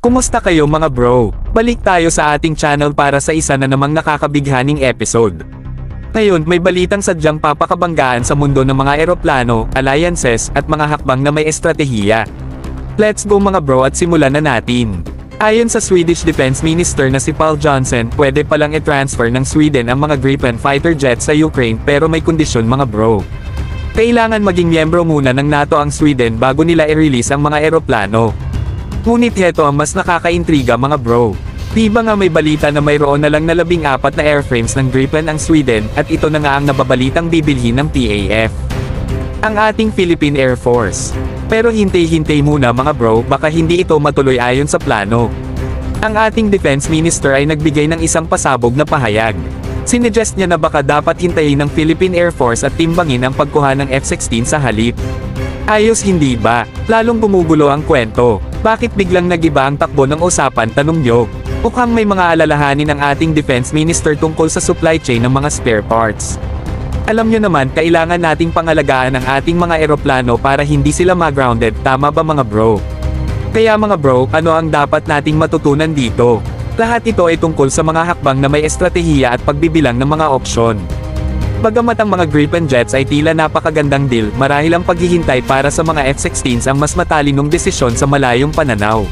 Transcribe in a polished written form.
Kumusta kayo mga bro? Balik tayo sa ating channel para sa isa na namang nakakabighaning episode. Ngayon may balitang sadyang papakabanggaan sa mundo ng mga eroplano, alliances, at mga hakbang na may estratehiya. Let's go mga bro at simulan na natin. Ayon sa Swedish Defense Minister na si Paul Johnson, pwede palang i-transfer ng Sweden ang mga Gripen fighter jets sa Ukraine pero may kondisyon mga bro. Kailangan maging miyembro muna ng NATO ang Sweden bago nila i-release ang mga eroplano. Ngunit heto ang mas nakakaintriga mga bro. Diba nga may balita na mayroon na lang na 14 na airframes ng Gripen ang Sweden at ito na nga ang nababalitang bibilhin ng PAF. Ang ating Philippine Air Force. Pero hintay-hintay muna mga bro, baka hindi ito matuloy ayon sa plano. Ang ating Defense Minister ay nagbigay ng isang pasabog na pahayag. Sinuggest niya na baka dapat hintayin ng Philippine Air Force at timbangin ang pagkuha ng F-16 sa halip. Ayos hindi ba? Lalong gumugulo ang kwento. Bakit biglang nagiba ang takbo ng usapan tanong nyo? Mukhang may mga alalahanin ang ating Defense Minister tungkol sa supply chain ng mga spare parts. Alam nyo naman kailangan nating pangalagaan ang ating mga eroplano para hindi sila ma-grounded, tama ba mga bro? Kaya mga bro, ano ang dapat nating matutunan dito? Lahat ito ay tungkol sa mga hakbang na may estratehiya at pagbibilang ng mga opsyon. Bagamat ang mga Gripen jets ay tila napakagandang deal, marahil ang paghihintay para sa mga F-16s ang mas matalinong desisyon sa malayong pananaw.